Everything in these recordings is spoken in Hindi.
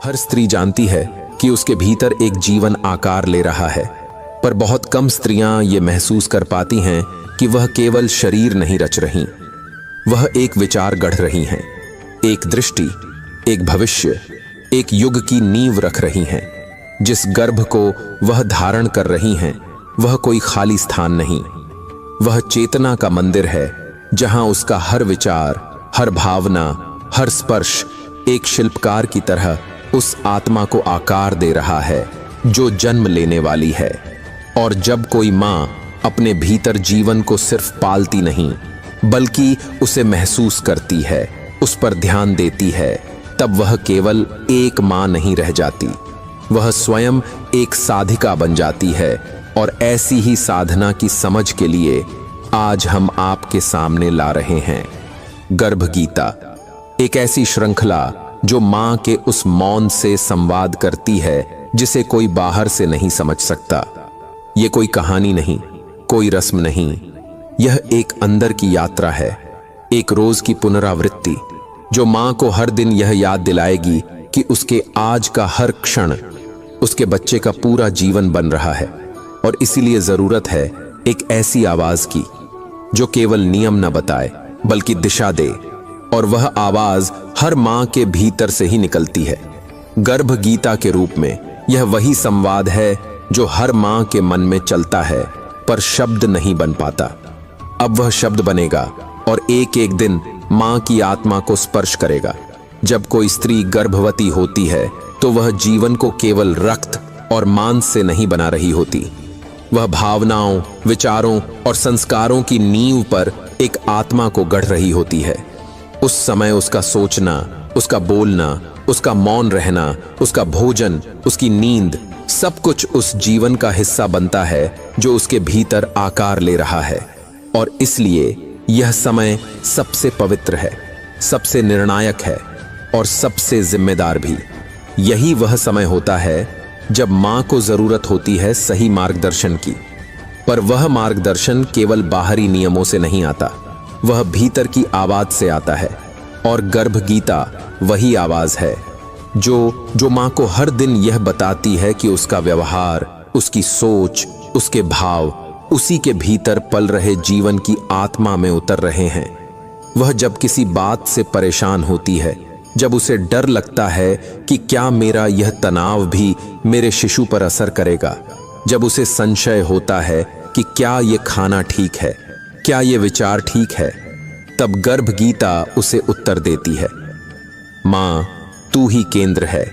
हर स्त्री जानती है कि उसके भीतर एक जीवन आकार ले रहा है, पर बहुत कम स्त्रियां ये महसूस कर पाती हैं कि वह केवल शरीर नहीं रच रही, वह एक विचार गढ़ रही हैं, एक दृष्टि, एक भविष्य, एक युग की नींव रख रही हैं। जिस गर्भ को वह धारण कर रही हैं, वह कोई खाली स्थान नहीं, वह चेतना का मंदिर है, जहां उसका हर विचार, हर भावना, हर स्पर्श एक शिल्पकार की तरह उस आत्मा को आकार दे रहा है जो जन्म लेने वाली है। और जब कोई माँ अपने भीतर जीवन को सिर्फ पालती नहीं, बल्कि उसे महसूस करती है, उस पर ध्यान देती है, तब वह केवल एक माँ नहीं रह जाती, वह स्वयं एक साधिका बन जाती है। और ऐसी ही साधना की समझ के लिए आज हम आपके सामने ला रहे हैं गर्भ गीता, एक ऐसी श्रृंखला जो माँ के उस मौन से संवाद करती है जिसे कोई बाहर से नहीं समझ सकता। ये कोई कहानी नहीं, कोई रस्म नहीं, यह एक अंदर की यात्रा है, एक रोज की पुनरावृत्ति जो माँ को हर दिन यह याद दिलाएगी कि उसके आज का हर क्षण उसके बच्चे का पूरा जीवन बन रहा है। और इसीलिए जरूरत है एक ऐसी आवाज की जो केवल नियम न बताए बल्कि दिशा दे, और वह आवाज हर माँ के भीतर से ही निकलती है। गर्भ गीता के रूप में यह वही संवाद है जो हर माँ के मन में चलता है पर शब्द नहीं बन पाता। अब वह शब्द बनेगा और एक एक दिन माँ की आत्मा को स्पर्श करेगा। जब कोई स्त्री गर्भवती होती है तो वह जीवन को केवल रक्त और मांस से नहीं बना रही होती, वह भावनाओं, विचारों और संस्कारों की नींव पर एक आत्मा को गढ़ रही होती है। उस समय उसका सोचना, उसका बोलना, उसका मौन रहना, उसका भोजन, उसकी नींद, सब कुछ उस जीवन का हिस्सा बनता है जो उसके भीतर आकार ले रहा है। और इसलिए यह समय सबसे पवित्र है, सबसे निर्णायक है और सबसे जिम्मेदार भी। यही वह समय होता है जब माँ को जरूरत होती है सही मार्गदर्शन की, पर वह मार्गदर्शन केवल बाहरी नियमों से नहीं आता, वह भीतर की आवाज से आता है। और गर्भ गीता वही आवाज है जो माँ को हर दिन यह बताती है कि उसका व्यवहार, उसकी सोच, उसके भाव उसी के भीतर पल रहे जीवन की आत्मा में उतर रहे हैं। वह जब किसी बात से परेशान होती है, जब उसे डर लगता है कि क्या मेरा यह तनाव भी मेरे शिशु पर असर करेगा, जब उसे संशय होता है कि क्या यह खाना ठीक है, क्या यह विचार ठीक है, तब गर्भ गीता उसे उत्तर देती है, माँ तू ही केंद्र है,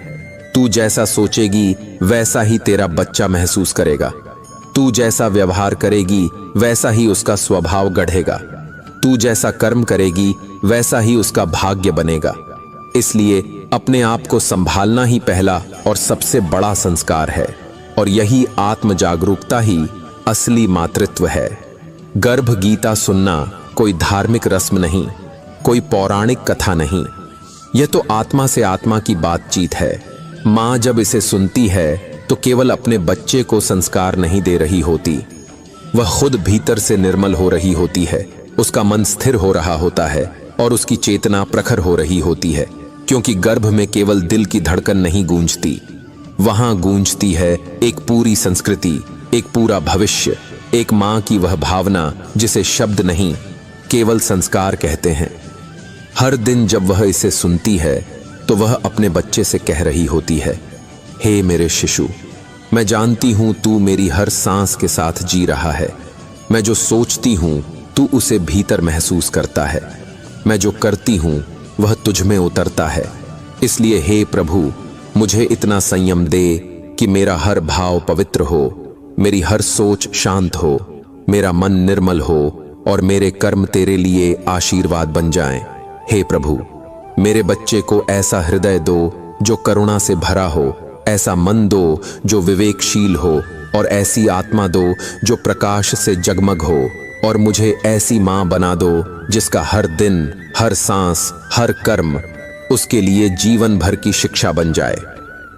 तू जैसा सोचेगी वैसा ही तेरा बच्चा महसूस करेगा, तू जैसा व्यवहार करेगी वैसा ही उसका स्वभाव गढ़ेगा, तू जैसा कर्म करेगी वैसा ही उसका भाग्य बनेगा। इसलिए अपने आप को संभालना ही पहला और सबसे बड़ा संस्कार है, और यही आत्म जागरूकता ही असली मातृत्व है। गर्भ गीता सुनना कोई धार्मिक रस्म नहीं, कोई पौराणिक कथा नहीं, यह तो आत्मा से आत्मा की बातचीत है। माँ जब इसे सुनती है तो केवल अपने बच्चे को संस्कार नहीं दे रही होती, वह खुद भीतर से निर्मल हो रही होती है, उसका मन स्थिर हो रहा होता है और उसकी चेतना प्रखर हो रही होती है। क्योंकि गर्भ में केवल दिल की धड़कन नहीं गूंजती, वहां गूंजती है एक पूरी संस्कृति, एक पूरा भविष्य, एक माँ की वह भावना जिसे शब्द नहीं केवल संस्कार कहते हैं। हर दिन जब वह इसे सुनती है तो वह अपने बच्चे से कह रही होती है, हे मेरे शिशु, मैं जानती हूं तू मेरी हर सांस के साथ जी रहा है, मैं जो सोचती हूं तू उसे भीतर महसूस करता है, मैं जो करती हूं वह तुझ में उतरता है। इसलिए हे प्रभु, मुझे इतना संयम दे कि मेरा हर भाव पवित्र हो, मेरी हर सोच शांत हो, मेरा मन निर्मल हो और मेरे कर्म तेरे लिए आशीर्वाद बन जाएं। हे प्रभु, मेरे बच्चे को ऐसा हृदय दो जो करुणा से भरा हो, ऐसा मन दो जो विवेकशील हो, और ऐसी आत्मा दो जो प्रकाश से जगमग हो, और मुझे ऐसी माँ बना दो जिसका हर दिन, हर सांस, हर कर्म उसके लिए जीवन भर की शिक्षा बन जाए।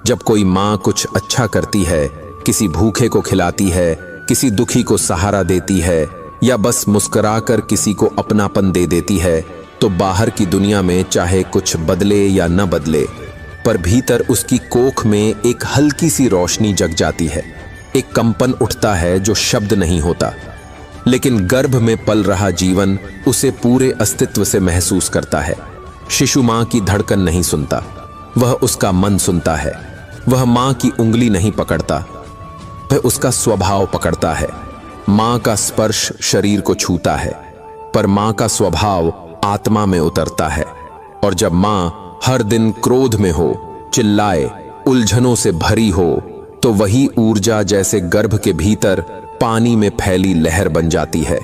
जब कोई माँ कुछ अच्छा करती है, किसी भूखे को खिलाती है, किसी दुखी को सहारा देती है, या बस मुस्कुराकर किसी को अपनापन दे देती है, तो बाहर की दुनिया में चाहे कुछ बदले या न बदले, पर भीतर उसकी कोख में एक हल्की सी रोशनी जग जाती है। एक कंपन उठता है जो शब्द नहीं होता, लेकिन गर्भ में पल रहा जीवन उसे पूरे अस्तित्व से महसूस करता है। शिशु मां की धड़कन नहीं सुनता, वह उसका मन सुनता है। वह मां की उंगली नहीं पकड़ता, वह उसका स्वभाव पकड़ता है। मां का स्पर्श शरीर को छूता है, पर मां का स्वभाव आत्मा में उतरता है। और जब मां हर दिन क्रोध में हो, चिल्लाए, उलझनों से भरी हो, तो वही ऊर्जा जैसे गर्भ के भीतर पानी में फैली लहर बन जाती है,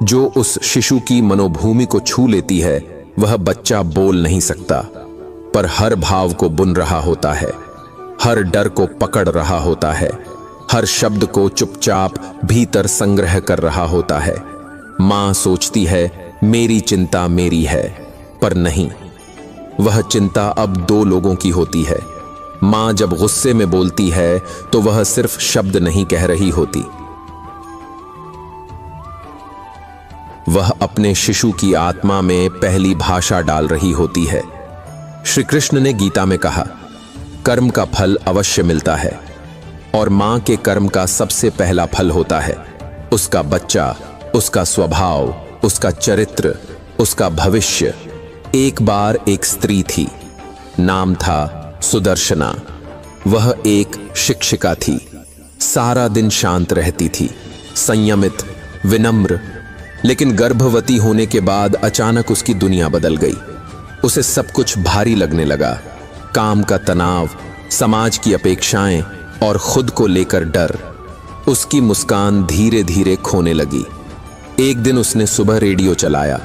जो उस शिशु की मनोभूमि को छू लेती है। वह बच्चा बोल नहीं सकता, पर हर भाव को बुन रहा होता है, हर डर को पकड़ रहा होता है, हर शब्द को चुपचाप भीतर संग्रह कर रहा होता है। मां सोचती है मेरी चिंता मेरी है, पर नहीं, वह चिंता अब दो लोगों की होती है। मां जब गुस्से में बोलती है तो वह सिर्फ शब्द नहीं कह रही होती, वह अपने शिशु की आत्मा में पहली भाषा डाल रही होती है। श्री कृष्ण ने गीता में कहा, कर्म का फल अवश्य मिलता है, और मां के कर्म का सबसे पहला फल होता है उसका बच्चा, उसका स्वभाव, उसका चरित्र, उसका भविष्य। एक बार एक स्त्री थी, नाम था सुदर्शना। वह एक शिक्षिका थी, सारा दिन शांत रहती थी, संयमित, विनम्र। लेकिन गर्भवती होने के बाद अचानक उसकी दुनिया बदल गई। उसे सब कुछ भारी लगने लगा, काम का तनाव, समाज की अपेक्षाएं और खुद को लेकर डर। उसकी मुस्कान धीरे धीरे खोने लगी। एक दिन उसने सुबह रेडियो चलाया।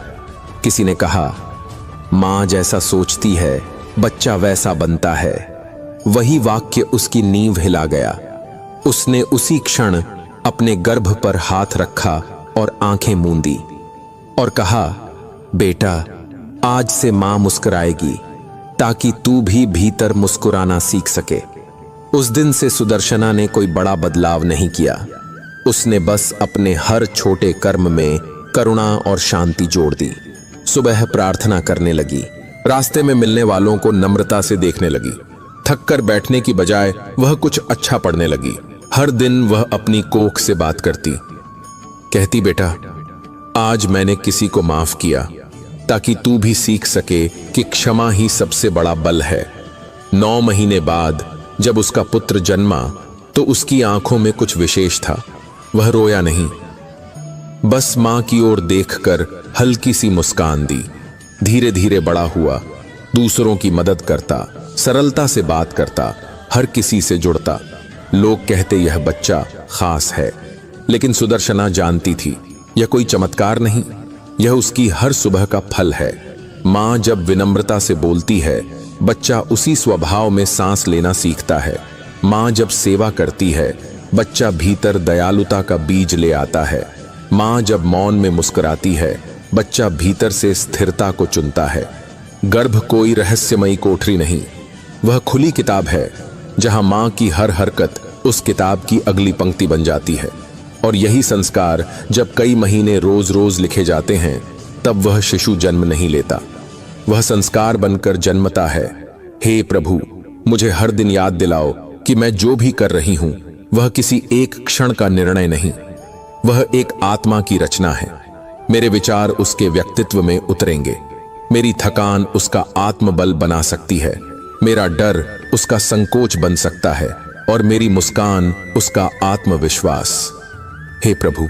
किसी ने कहा, मां जैसा सोचती है बच्चा वैसा बनता है। वही वाक्य उसकी नींव हिला गया। उसने उसी क्षण अपने गर्भ पर हाथ रखा और आंखें मूंदी और कहा, बेटा, आज से मां मुस्कुराएगी ताकि तू भी भीतर मुस्कुराना सीख सके। उस दिन से सुदर्शना ने कोई बड़ा बदलाव नहीं किया। उसने बस अपने हर छोटे कर्म में करुणा और शांति जोड़ दी। सुबह प्रार्थना करने लगी, रास्ते में मिलने वालों को नम्रता से देखने लगी। थक कर बैठने की बजाय वह कुछ अच्छा पढ़ने लगी। हर दिन वह अपनी कोख से बात करती, कहती, बेटा, आज मैंने किसी को माफ किया ताकि तू भी सीख सके कि क्षमा ही सबसे बड़ा बल है। 9 महीने बाद जब उसका पुत्र जन्मा तो उसकी आंखों में कुछ विशेष था। वह रोया नहीं, बस मां की ओर देखकर हल्की सी मुस्कान दी। धीरे धीरे बड़ा हुआ, दूसरों की मदद करता, सरलता से बात करता, हर किसी से जुड़ता। लोग कहते यह बच्चा खास है, लेकिन सुदर्शना जानती थी यह कोई चमत्कार नहीं, यह उसकी हर सुबह का फल है। मां जब विनम्रता से बोलती है, बच्चा उसी स्वभाव में सांस लेना सीखता है। मां जब सेवा करती है, बच्चा भीतर दयालुता का बीज ले आता है। मां जब मौन में मुस्कुराती है, बच्चा भीतर से स्थिरता को चुनता है। गर्भ कोई रहस्यमयी कोठरी नहीं, वह खुली किताब है जहां मां की हर हरकत उस किताब की अगली पंक्ति बन जाती है। और यही संस्कार जब कई महीने रोज रोज लिखे जाते हैं, तब वह शिशु जन्म नहीं लेता, वह संस्कार बनकर जन्मता है। हे प्रभु, मुझे हर दिन याद दिलाओ कि मैं जो भी कर रही हूं वह किसी एक क्षण का निर्णय नहीं, वह एक आत्मा की रचना है। मेरे विचार उसके व्यक्तित्व में उतरेंगे, मेरी थकान उसका आत्मबल बना सकती है, मेरा डर उसका संकोच बन सकता है, और मेरी मुस्कान उसका आत्मविश्वास। हे प्रभु,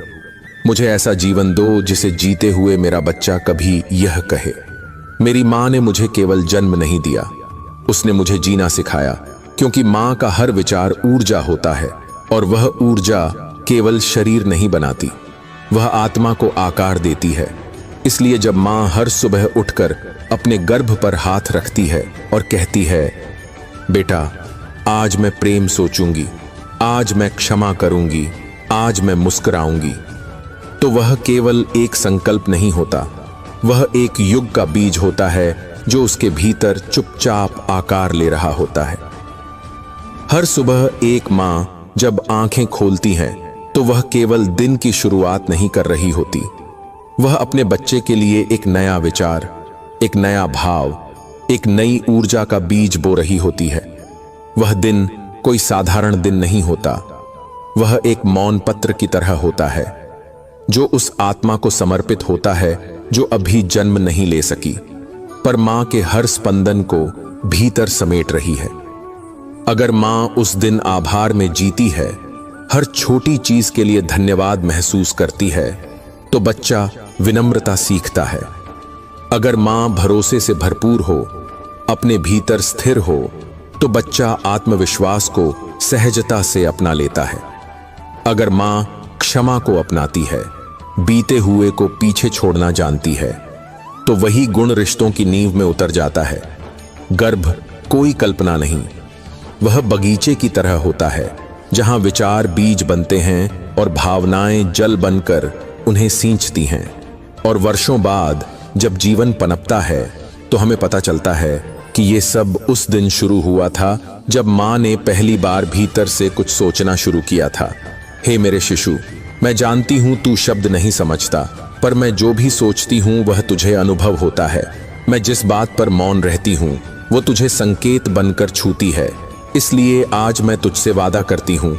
मुझे ऐसा जीवन दो जिसे जीते हुए मेरा बच्चा कभी यह कहे, मेरी मां ने मुझे केवल जन्म नहीं दिया, उसने मुझे जीना सिखाया। क्योंकि मां का हर विचार ऊर्जा होता है, और वह ऊर्जा केवल शरीर नहीं बनाती, वह आत्मा को आकार देती है। इसलिए जब मां हर सुबह उठकर अपने गर्भ पर हाथ रखती है और कहती है, बेटा, आज मैं प्रेम सोचूंगी, आज मैं क्षमा करूंगी, आज मैं मुस्कुराऊंगी, तो वह केवल एक संकल्प नहीं होता, वह एक युग का बीज होता है जो उसके भीतर चुपचाप आकार ले रहा होता है। हर सुबह एक मां जब आंखें खोलती है तो वह केवल दिन की शुरुआत नहीं कर रही होती, वह अपने बच्चे के लिए एक नया विचार, एक नया भाव, एक नई ऊर्जा का बीज बो रही होती है। वह दिन कोई साधारण दिन नहीं होता, वह एक मौन पत्र की तरह होता है जो उस आत्मा को समर्पित होता है जो अभी जन्म नहीं ले सकी, पर मां के हर स्पंदन को भीतर समेट रही है। अगर मां उस दिन आभार में जीती है, हर छोटी चीज के लिए धन्यवाद महसूस करती है, तो बच्चा विनम्रता सीखता है। अगर मां भरोसे से भरपूर हो, अपने भीतर स्थिर हो, तो बच्चा आत्मविश्वास को सहजता से अपना लेता है। अगर मां क्षमा को अपनाती है, बीते हुए को पीछे छोड़ना जानती है, तो वही गुण रिश्तों की नींव में उतर जाता है। गर्भ कोई कल्पना नहीं, वह बगीचे की तरह होता है जहां विचार बीज बनते हैं और भावनाएं जल बनकर उन्हें सींचती हैं। और वर्षों बाद जब जीवन पनपता है तो हमें पता चलता है कि ये सब उस दिन शुरू हुआ था जब मां ने पहली बार भीतर से कुछ सोचना शुरू किया था। हे मेरे शिशु, मैं जानती हूं तू शब्द नहीं समझता, पर मैं जो भी सोचती हूं वह तुझे अनुभव होता है। मैं जिस बात पर मौन रहती हूं वो तुझे संकेत बनकर छूती है। इसलिए आज मैं तुझसे वादा करती हूं,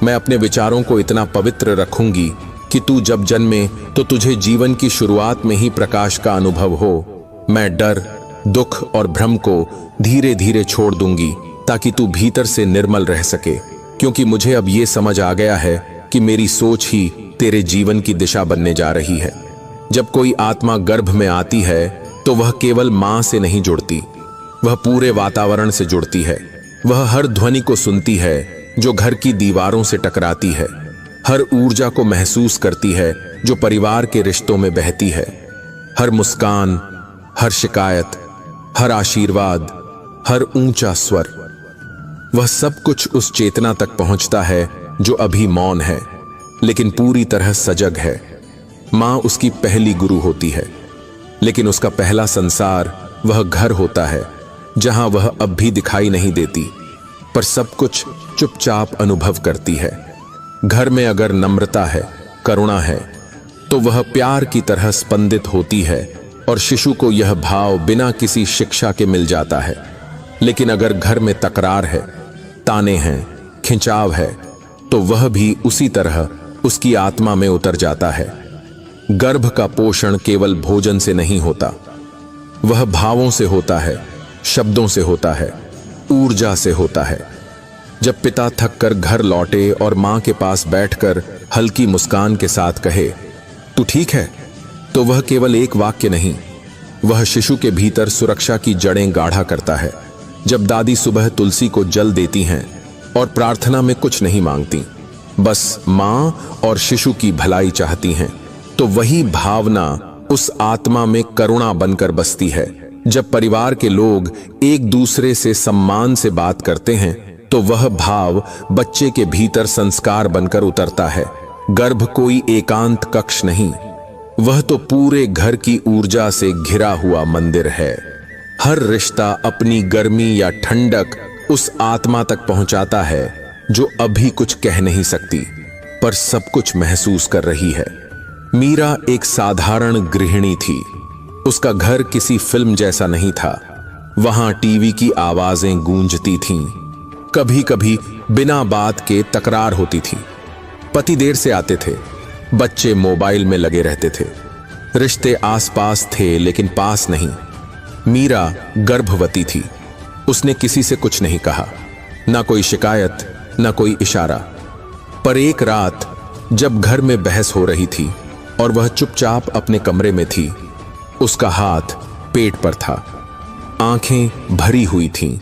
मैं अपने विचारों को इतना पवित्र रखूंगी कि तू जब जन्मे तो तुझे जीवन की शुरुआत में ही प्रकाश का अनुभव हो। मैं डर, दुख और भ्रम को धीरे धीरे छोड़ दूंगी ताकि तू भीतर से निर्मल रह सके, क्योंकि मुझे अब ये समझ आ गया है कि मेरी सोच ही तेरे जीवन की दिशा बनने जा रही है। जब कोई आत्मा गर्भ में आती है तो वह केवल मां से नहीं जुड़ती, वह पूरे वातावरण से जुड़ती है। वह हर ध्वनि को सुनती है जो घर की दीवारों से टकराती है, हर ऊर्जा को महसूस करती है जो परिवार के रिश्तों में बहती है, हर मुस्कान, हर शिकायत, हर आशीर्वाद, हर ऊंचा स्वर। वह सब कुछ उस चेतना तक पहुंचता है जो अभी मौन है लेकिन पूरी तरह सजग है। मां उसकी पहली गुरु होती है, लेकिन उसका पहला संसार वह घर होता है जहां वह अब भी दिखाई नहीं देती, पर सब कुछ चुपचाप अनुभव करती है। घर में अगर नम्रता है, करुणा है, तो वह प्यार की तरह स्पंदित होती है और शिशु को यह भाव बिना किसी शिक्षा के मिल जाता है। लेकिन अगर घर में तकरार है, ताने हैं, खिंचाव है, तो वह भी उसी तरह उसकी आत्मा में उतर जाता है। गर्भ का पोषण केवल भोजन से नहीं होता, वह भावों से होता है, शब्दों से होता है, ऊर्जा से होता है। जब पिता थककर घर लौटे और मां के पास बैठकर हल्की मुस्कान के साथ कहे, तू ठीक है, तो वह केवल एक वाक्य नहीं, वह शिशु के भीतर सुरक्षा की जड़ें गाढ़ा करता है। जब दादी सुबह तुलसी को जल देती हैं और प्रार्थना में कुछ नहीं मांगती, बस मां और शिशु की भलाई चाहती हैं, तो वही भावना उस आत्मा में करुणा बनकर बसती है। जब परिवार के लोग एक दूसरे से सम्मान से बात करते हैं, तो वह भाव बच्चे के भीतर संस्कार बनकर उतरता है। गर्भ कोई एकांत कक्ष नहीं, वह तो पूरे घर की ऊर्जा से घिरा हुआ मंदिर है। हर रिश्ता अपनी गर्मी या ठंडक उस आत्मा तक पहुंचाता है जो अभी कुछ कह नहीं सकती, पर सब कुछ महसूस कर रही है। मीरा एक साधारण गृहिणी थी। उसका घर किसी फिल्म जैसा नहीं था। वहां टीवी की आवाजें गूंजती थीं, कभी कभी बिना बात के तकरार होती थी। पति देर से आते थे, बच्चे मोबाइल में लगे रहते थे, रिश्ते आसपास थे लेकिन पास नहीं। मीरा गर्भवती थी। उसने किसी से कुछ नहीं कहा, ना कोई शिकायत, ना कोई इशारा। पर एक रात जब घर में बहस हो रही थी और वह चुपचाप अपने कमरे में थी, उसका हाथ पेट पर था, आंखें भरी हुई थीं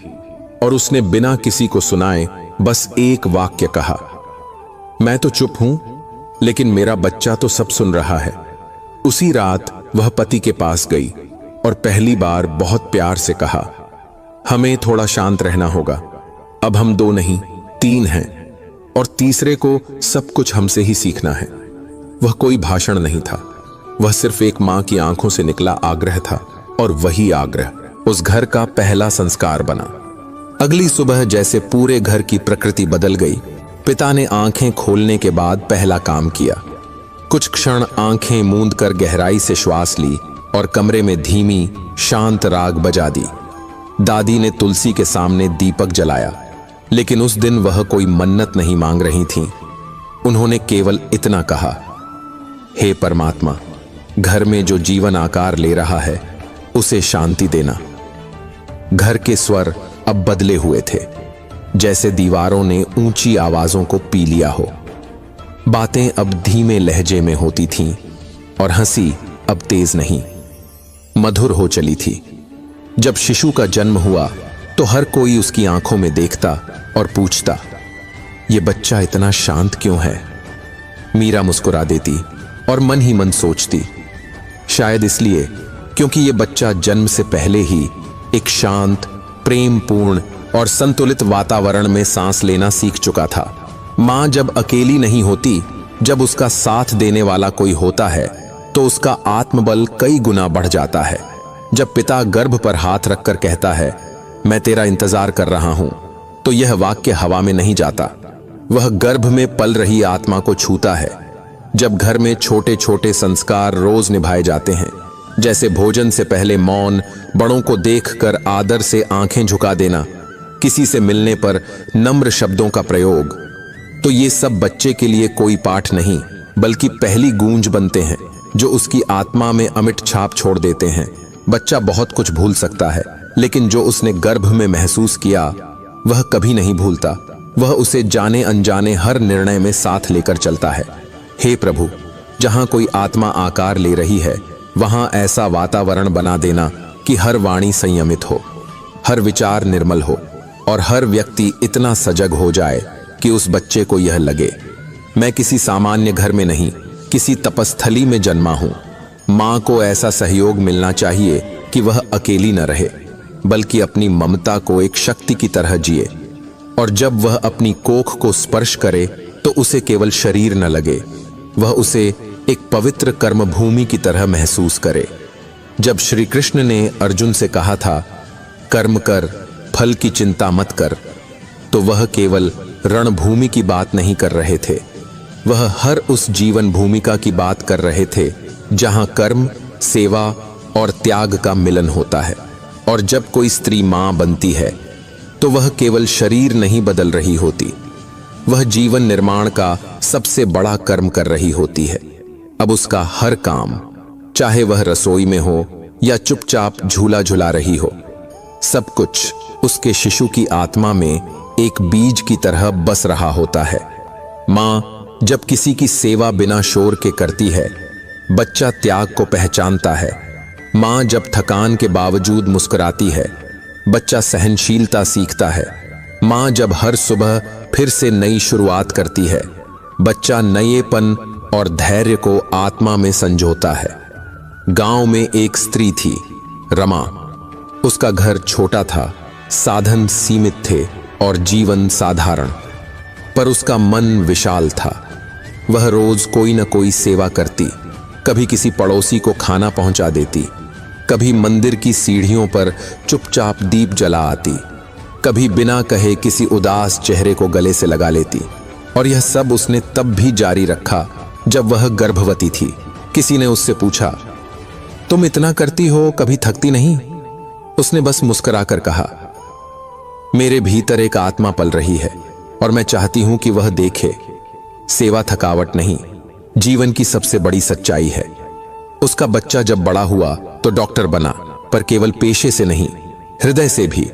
और उसने बिना किसी को सुनाए बस एक वाक्य कहा, मैं तो चुप हूं, लेकिन मेरा बच्चा तो सब सुन रहा है। उसी रात वह पति के पास गई और पहली बार बहुत प्यार से कहा, हमें थोड़ा शांत रहना होगा। अब हम 2 नहीं 3 हैं और तीसरे को सब कुछ हमसे ही सीखना है। वह कोई भाषण नहीं था, वह सिर्फ एक मां की आंखों से निकला आग्रह था, और वही आग्रह उस घर का पहला संस्कार बना। अगली सुबह जैसे पूरे घर की प्रकृति बदल गई। पिता ने आंखें खोलने के बाद पहला काम किया। कुछ क्षण आंखें मूंद कर गहराई से श्वास ली और कमरे में धीमी शांत राग बजा दी। दादी ने तुलसी के सामने दीपक जलाया, लेकिन उस दिन वह कोई मन्नत नहीं मांग रही थीं। उन्होंने केवल इतना कहा, हे परमात्मा, घर में जो जीवन आकार ले रहा है उसे शांति देना। घर के स्वर अब बदले हुए थे, जैसे दीवारों ने ऊंची आवाजों को पी लिया हो। बातें अब धीमे लहजे में होती थीं और हंसी अब तेज नहीं, मधुर हो चली थी। जब शिशु का जन्म हुआ तो हर कोई उसकी आंखों में देखता और पूछता, ये बच्चा इतना शांत क्यों है? मीरा मुस्कुरा देती और मन ही मन सोचती, शायद इसलिए क्योंकि ये बच्चा जन्म से पहले ही एक शांत, प्रेमपूर्ण और संतुलित वातावरण में सांस लेना सीख चुका था। मां जब अकेली नहीं होती, जब उसका साथ देने वाला कोई होता है तो उसका आत्मबल कई गुना बढ़ जाता है। जब पिता गर्भ पर हाथ रखकर कहता है, मैं तेरा इंतजार कर रहा हूं, तो यह वाक्य हवा में नहीं जाता, वह गर्भ में पल रही आत्मा को छूता है। जब घर में छोटे छोटे संस्कार रोज निभाए जाते हैं, जैसे भोजन से पहले मौन, बड़ों को देखकर आदर से आंखें झुका देना, किसी से मिलने पर नम्र शब्दों का प्रयोग, तो ये सब बच्चे के लिए कोई पाठ नहीं, बल्कि पहली गूंज बनते हैं जो उसकी आत्मा में अमिट छाप छोड़ देते हैं। बच्चा बहुत कुछ भूल सकता है, लेकिन जो उसने गर्भ में महसूस किया वह कभी नहीं भूलता। वह उसे जाने अनजाने हर निर्णय में साथ लेकर चलता है। हे प्रभु, जहां कोई आत्मा आकार ले रही है, वहां ऐसा वातावरण बना देना कि हर वाणी संयमित हो, हर विचार निर्मल हो और हर व्यक्ति इतना सजग हो जाए कि उस बच्चे को यह लगे, मैं किसी सामान्य घर में नहीं, किसी तपस्थली में जन्मा हूं। मां को ऐसा सहयोग मिलना चाहिए कि वह अकेली न रहे, बल्कि अपनी ममता को एक शक्ति की तरह जिए, और जब वह अपनी कोख को स्पर्श करे तो उसे केवल शरीर न लगे, वह उसे एक पवित्र कर्मभूमि की तरह महसूस करे। जब श्री कृष्ण ने अर्जुन से कहा था, कर्म कर, फल की चिंता मत कर, तो वह केवल रणभूमि की बात नहीं कर रहे थे, वह हर उस जीवन भूमिका की बात कर रहे थे जहां कर्म, सेवा और त्याग का मिलन होता है। और जब कोई स्त्री मां बनती है तो वह केवल शरीर नहीं बदल रही होती, वह जीवन निर्माण का सबसे बड़ा कर्म कर रही होती है। अब उसका हर काम, चाहे वह रसोई में हो या चुपचाप झूला झुला रही हो, सब कुछ उसके शिशु की आत्मा में एक बीज की तरह बस रहा होता है। मां जब किसी की सेवा बिना शोर के करती है, बच्चा त्याग को पहचानता है। मां जब थकान के बावजूद मुस्कुराती है, बच्चा सहनशीलता सीखता है। मां जब हर सुबह फिर से नई शुरुआत करती है, बच्चा नएपन और धैर्य को आत्मा में संजोता है। गांव में एक स्त्री थी, रमा। उसका घर छोटा था, साधन सीमित थे और जीवन साधारण, पर उसका मन विशाल था। वह रोज कोई न कोई सेवा करती, कभी किसी पड़ोसी को खाना पहुंचा देती, कभी मंदिर की सीढ़ियों पर चुपचाप दीप जला आती, कभी बिना कहे किसी उदास चेहरे को गले से लगा लेती। और यह सब उसने तब भी जारी रखा जब वह गर्भवती थी। किसी ने उससे पूछा, तुम इतना करती हो, कभी थकती नहीं? उसने बस मुस्कुराकर कहा, मेरे भीतर एक आत्मा पल रही है और मैं चाहती हूं कि वह देखे। सेवा थकावट नहीं, जीवन की सबसे बड़ी सच्चाई है। उसका बच्चा जब बड़ा हुआ तो डॉक्टर बना, पर केवल पेशे से नहीं, हृदय से भी।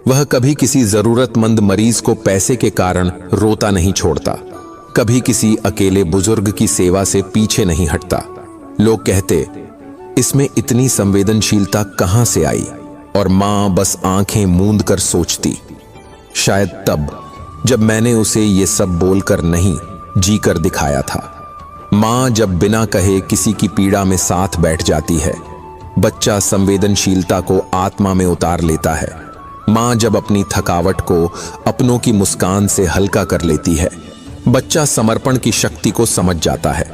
वह कभी किसी जरूरतमंद मरीज को पैसे के कारण रोता नहीं छोड़ता, कभी किसी अकेले बुजुर्ग की सेवा से पीछे नहीं हटता। लोग कहते, इसमें इतनी संवेदनशीलता कहां से आई? और मां बस आंखें मूंद कर सोचती, शायद तब जब मैंने उसे ये सब बोलकर नहीं, जी कर दिखाया था। मां जब बिना कहे किसी की पीड़ा में साथ बैठ जाती है, बच्चा संवेदनशीलता को आत्मा में उतार लेता है। मां जब अपनी थकावट को अपनों की मुस्कान से हल्का कर लेती है, बच्चा समर्पण की शक्ति को समझ जाता है।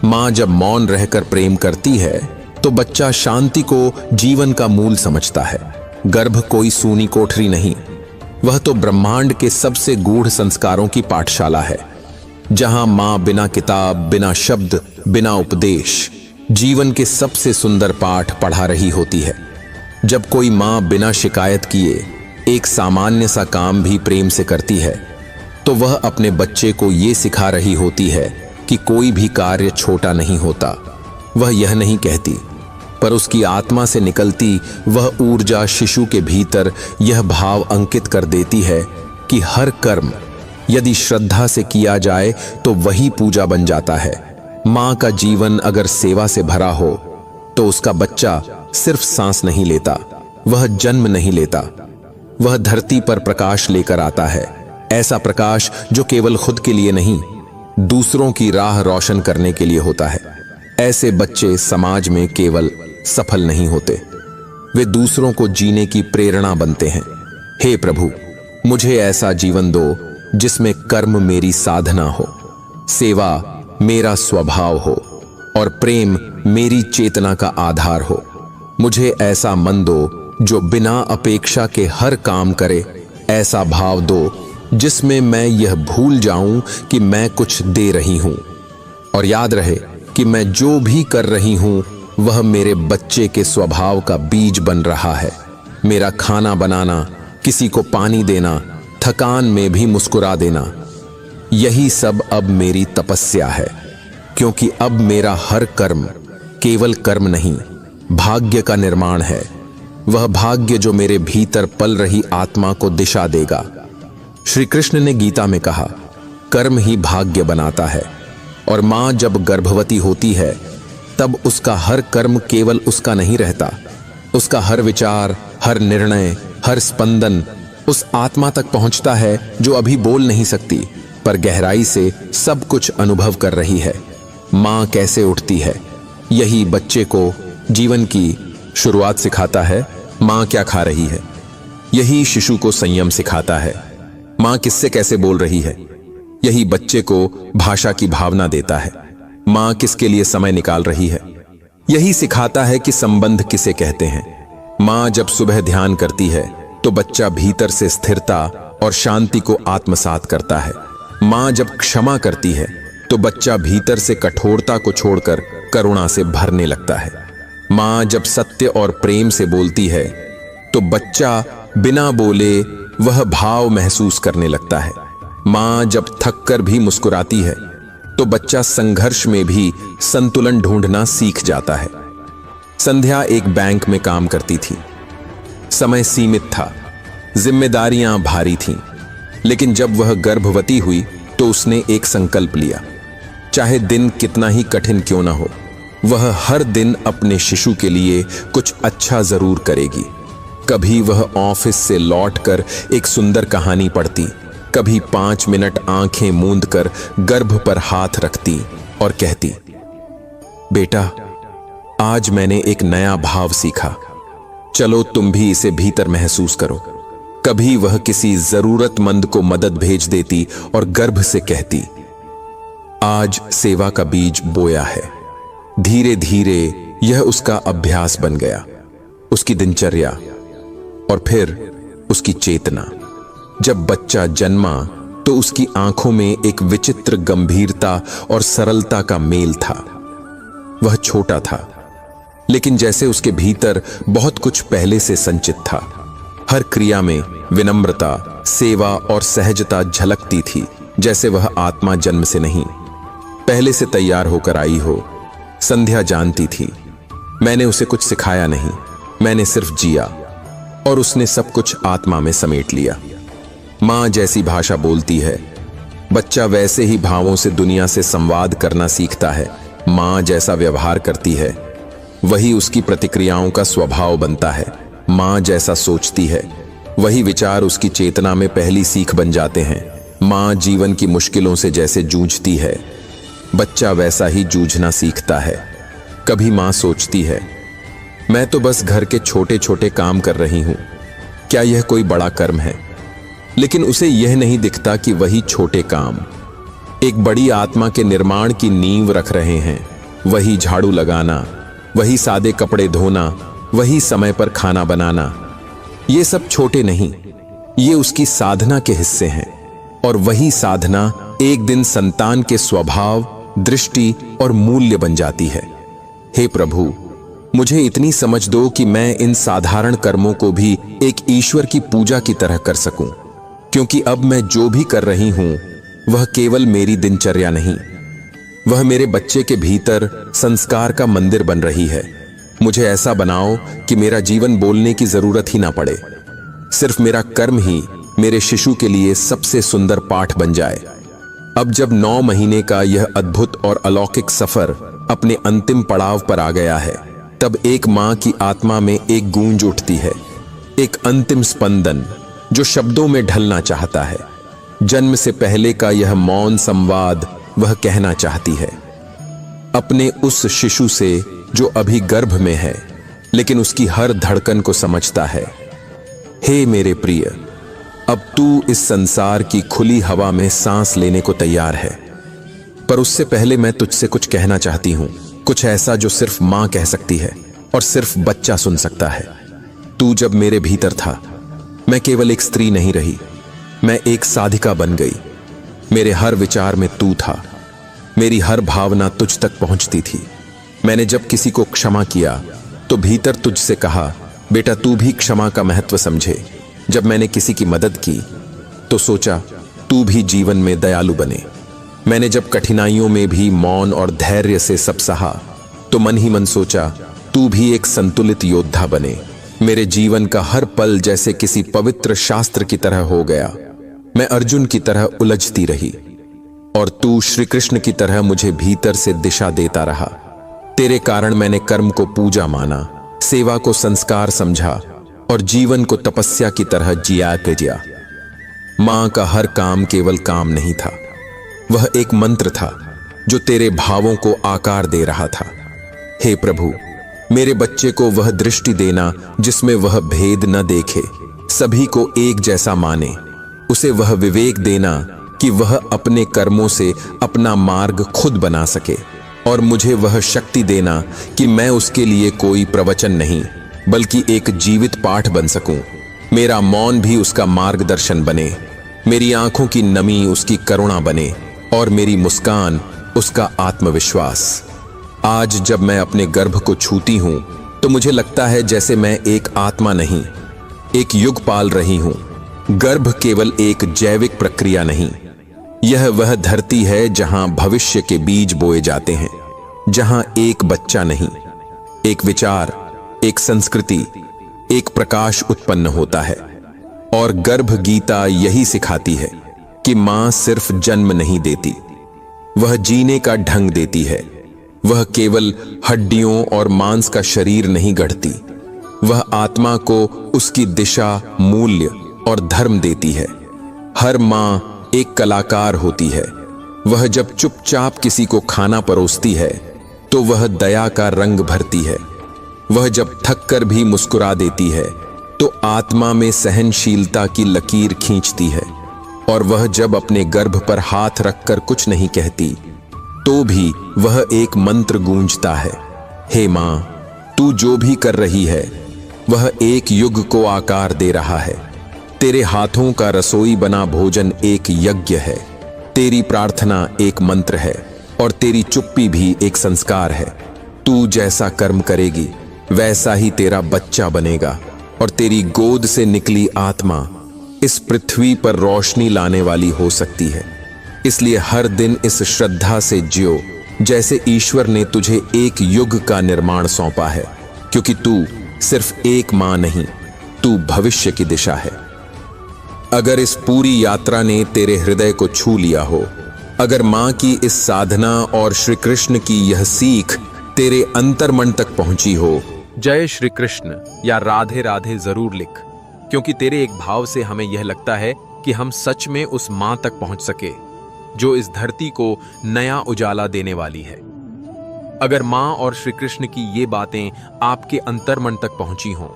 मां जब मौन रहकर प्रेम करती है तो बच्चा शांति को जीवन का मूल समझता है। गर्भ कोई सूनी कोठरी नहीं, वह तो ब्रह्मांड के सबसे गूढ़ संस्कारों की पाठशाला है, जहां मां बिना किताब, बिना शब्द, बिना उपदेश जीवन के सबसे सुंदर पाठ पढ़ा रही होती है। जब कोई माँ बिना शिकायत किए एक सामान्य सा काम भी प्रेम से करती है, तो वह अपने बच्चे को ये सिखा रही होती है कि कोई भी कार्य छोटा नहीं होता। वह यह नहीं कहती, पर उसकी आत्मा से निकलती वह ऊर्जा शिशु के भीतर यह भाव अंकित कर देती है कि हर कर्म यदि श्रद्धा से किया जाए तो वही पूजा बन जाता है। माँ का जीवन अगर सेवा से भरा हो तो उसका बच्चा सिर्फ सांस नहीं लेता, वह जन्म नहीं लेता, वह धरती पर प्रकाश लेकर आता है। ऐसा प्रकाश जो केवल खुद के लिए नहीं, दूसरों की राह रोशन करने के लिए होता है। ऐसे बच्चे समाज में केवल सफल नहीं होते, वे दूसरों को जीने की प्रेरणा बनते हैं। हे प्रभु, मुझे ऐसा जीवन दो जिसमें कर्म मेरी साधना हो, सेवा मेरा स्वभाव हो और प्रेम मेरी चेतना का आधार हो। मुझे ऐसा मन दो जो बिना अपेक्षा के हर काम करे, ऐसा भाव दो जिसमें मैं यह भूल जाऊं कि मैं कुछ दे रही हूं, और याद रहे कि मैं जो भी कर रही हूं वह मेरे बच्चे के स्वभाव का बीज बन रहा है। मेरा खाना बनाना, किसी को पानी देना, थकान में भी मुस्कुरा देना, यही सब अब मेरी तपस्या है, क्योंकि अब मेरा हर कर्म केवल कर्म नहीं, भाग्य का निर्माण है। वह भाग्य जो मेरे भीतर पल रही आत्मा को दिशा देगा। श्री कृष्ण ने गीता में कहा, कर्म ही भाग्य बनाता है। और माँ जब गर्भवती होती है तब उसका हर कर्म केवल उसका नहीं रहता, उसका हर विचार, हर निर्णय, हर स्पंदन उस आत्मा तक पहुंचता है जो अभी बोल नहीं सकती, पर गहराई से सब कुछ अनुभव कर रही है। माँ कैसे उठती है, यही बच्चे को जीवन की शुरुआत सिखाता है। माँ क्या खा रही है, यही शिशु को संयम सिखाता है। माँ किससे कैसे बोल रही है, यही बच्चे को भाषा की भावना देता है। माँ किसके लिए समय निकाल रही है, यही सिखाता है कि संबंध किसे कहते हैं। माँ जब सुबह ध्यान करती है तो बच्चा भीतर से स्थिरता और शांति को आत्मसात करता है। माँ जब क्षमा करती है तो बच्चा भीतर से कठोरता को छोड़कर करुणा से भरने लगता है। माँ जब सत्य और प्रेम से बोलती है तो बच्चा बिना बोले वह भाव महसूस करने लगता है। माँ जब थककर भी मुस्कुराती है तो बच्चा संघर्ष में भी संतुलन ढूंढना सीख जाता है। संध्या एक बैंक में काम करती थी। समय सीमित था, जिम्मेदारियां भारी थीं, लेकिन जब वह गर्भवती हुई तो उसने एक संकल्प लिया। चाहे दिन कितना ही कठिन क्यों ना हो, वह हर दिन अपने शिशु के लिए कुछ अच्छा जरूर करेगी। कभी वह ऑफिस से लौटकर एक सुंदर कहानी पढ़ती, कभी 5 मिनट आंखें मूंदकर गर्भ पर हाथ रखती और कहती, बेटा, आज मैंने एक नया भाव सीखा, चलो तुम भी इसे भीतर महसूस करो। कभी वह किसी जरूरतमंद को मदद भेज देती और गर्भ से कहती, आज सेवा का बीज बोया है। धीरे धीरे यह उसका अभ्यास बन गया, उसकी दिनचर्या और फिर उसकी चेतना। जब बच्चा जन्मा तो उसकी आंखों में एक विचित्र गंभीरता और सरलता का मेल था। वह छोटा था, लेकिन जैसे उसके भीतर बहुत कुछ पहले से संचित था। हर क्रिया में विनम्रता, सेवा और सहजता झलकती थी, जैसे वह आत्मा जन्म से नहीं, पहले से तैयार होकर आई हो। संध्या जानती थी, मैंने उसे कुछ सिखाया नहीं, मैंने सिर्फ जिया, और उसने सब कुछ आत्मा में समेट लिया। माँ जैसी भाषा बोलती है, बच्चा वैसे ही भावों से दुनिया से संवाद करना सीखता है। माँ जैसा व्यवहार करती है, वही उसकी प्रतिक्रियाओं का स्वभाव बनता है। माँ जैसा सोचती है, वही विचार उसकी चेतना में पहली सीख बन जाते हैं। माँ जीवन की मुश्किलों से जैसे जूझती है, बच्चा वैसा ही जूझना सीखता है। कभी माँ सोचती है, मैं तो बस घर के छोटे छोटे काम कर रही हूं, क्या यह कोई बड़ा कर्म है? लेकिन उसे यह नहीं दिखता कि वही छोटे काम एक बड़ी आत्मा के निर्माण की नींव रख रहे हैं। वही झाड़ू लगाना, वही सादे कपड़े धोना, वही समय पर खाना बनाना, ये सब छोटे नहीं, ये उसकी साधना के हिस्से हैं। और वही साधना एक दिन संतान के स्वभाव, दृष्टि और मूल्य बन जाती है। हे प्रभु, मुझे इतनी समझ दो कि मैं इन साधारण कर्मों को भी एक ईश्वर की पूजा की तरह कर सकूं, क्योंकि अब मैं जो भी कर रही हूं वह केवल मेरी दिनचर्या नहीं, वह मेरे बच्चे के भीतर संस्कार का मंदिर बन रही है। मुझे ऐसा बनाओ कि मेरा जीवन बोलने की जरूरत ही ना पड़े, सिर्फ मेरा कर्म ही मेरे शिशु के लिए सबसे सुंदर पाठ बन जाए। अब जब 9 महीने का यह अद्भुत और अलौकिक सफर अपने अंतिम पड़ाव पर आ गया है, तब एक मां की आत्मा में एक गूंज उठती है, एक अंतिम स्पंदन जो शब्दों में ढलना चाहता है। जन्म से पहले का यह मौन संवाद वह कहना चाहती है अपने उस शिशु से जो अभी गर्भ में है, लेकिन उसकी हर धड़कन को समझता है। हे मेरे प्रिय, अब तू इस संसार की खुली हवा में सांस लेने को तैयार है, पर उससे पहले मैं तुझसे कुछ कहना चाहती हूं, कुछ ऐसा जो सिर्फ मां कह सकती है और सिर्फ बच्चा सुन सकता है। तू जब मेरे भीतर था, मैं केवल एक स्त्री नहीं रही, मैं एक साधिका बन गई। मेरे हर विचार में तू था, मेरी हर भावना तुझ तक पहुंचती थी। मैंने जब किसी को क्षमा किया तो भीतर तुझसे कहा, बेटा तू भी क्षमा का महत्व समझे। जब मैंने किसी की मदद की तो सोचा तू भी जीवन में दयालु बने। मैंने जब कठिनाइयों में भी मौन और धैर्य से सब सहा तो मन ही मन सोचा तू भी एक संतुलित योद्धा बने। मेरे जीवन का हर पल जैसे किसी पवित्र शास्त्र की तरह हो गया। मैं अर्जुन की तरह उलझती रही और तू श्री कृष्ण की तरह मुझे भीतर से दिशा देता रहा। तेरे कारण मैंने कर्म को पूजा माना, सेवा को संस्कार समझा और जीवन को तपस्या की तरह जिया। मां का हर काम केवल काम नहीं था, वह एक मंत्र था जो तेरे भावों को आकार दे रहा था। हे प्रभु, मेरे बच्चे को वह दृष्टि देना जिसमें वह भेद न देखे, सभी को एक जैसा माने। उसे वह विवेक देना कि वह अपने कर्मों से अपना मार्ग खुद बना सके, और मुझे वह शक्ति देना कि मैं उसके लिए कोई प्रवचन नहीं बल्कि एक जीवित पाठ बन सकूं। मेरा मौन भी उसका मार्गदर्शन बने, मेरी आंखों की नमी उसकी करुणा बने और मेरी मुस्कान उसका आत्मविश्वास। आज जब मैं अपने गर्भ को छूती हूं तो मुझे लगता है जैसे मैं एक आत्मा नहीं, एक युग पाल रही हूं। गर्भ केवल एक जैविक प्रक्रिया नहीं, यह वह धरती है जहां भविष्य के बीज बोए जाते हैं, जहां एक बच्चा नहीं, एक विचार, एक संस्कृति, एक प्रकाश उत्पन्न होता है। और गर्भ गीता यही सिखाती है कि मां सिर्फ जन्म नहीं देती, वह जीने का ढंग देती है। वह केवल हड्डियों और मांस का शरीर नहीं गढ़ती, वह आत्मा को उसकी दिशा, मूल्य और धर्म देती है। हर मां एक कलाकार होती है। वह जब चुपचाप किसी को खाना परोसती है तो वह दया का रंग भरती है। वह जब थक कर भी मुस्कुरा देती है तो आत्मा में सहनशीलता की लकीर खींचती है। और वह जब अपने गर्भ पर हाथ रखकर कुछ नहीं कहती तो भी वह एक मंत्र गूंजता है। हे मां, तू जो भी कर रही है वह एक युग को आकार दे रहा है। तेरे हाथों का रसोई बना भोजन एक यज्ञ है, तेरी प्रार्थना एक मंत्र है और तेरी चुप्पी भी एक संस्कार है। तू जैसा कर्म करेगी वैसा ही तेरा बच्चा बनेगा और तेरी गोद से निकली आत्मा इस पृथ्वी पर रोशनी लाने वाली हो सकती है। इसलिए हर दिन इस श्रद्धा से जियो जैसे ईश्वर ने तुझे एक युग का निर्माण सौंपा है, क्योंकि तू सिर्फ एक मां नहीं, तू भविष्य की दिशा है। अगर इस पूरी यात्रा ने तेरे हृदय को छू लिया हो, अगर मां की इस साधना और श्री कृष्ण की यह सीख तेरे अंतर्मन तक पहुंची हो, जय श्री कृष्ण या राधे राधे जरूर लिख, क्योंकि तेरे एक भाव से हमें यह लगता है कि हम सच में उस मां तक पहुंच सके जो इस धरती को नया उजाला देने वाली है। अगर मां और श्री कृष्ण की ये बातें आपके अंतर्मन तक पहुंची हों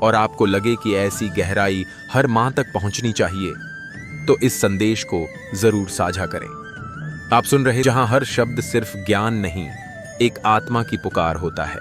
और आपको लगे कि ऐसी गहराई हर मां तक पहुंचनी चाहिए, तो इस संदेश को जरूर साझा करें। आप सुन रहे जहां हर शब्द सिर्फ ज्ञान नहीं, एक आत्मा की पुकार होता है।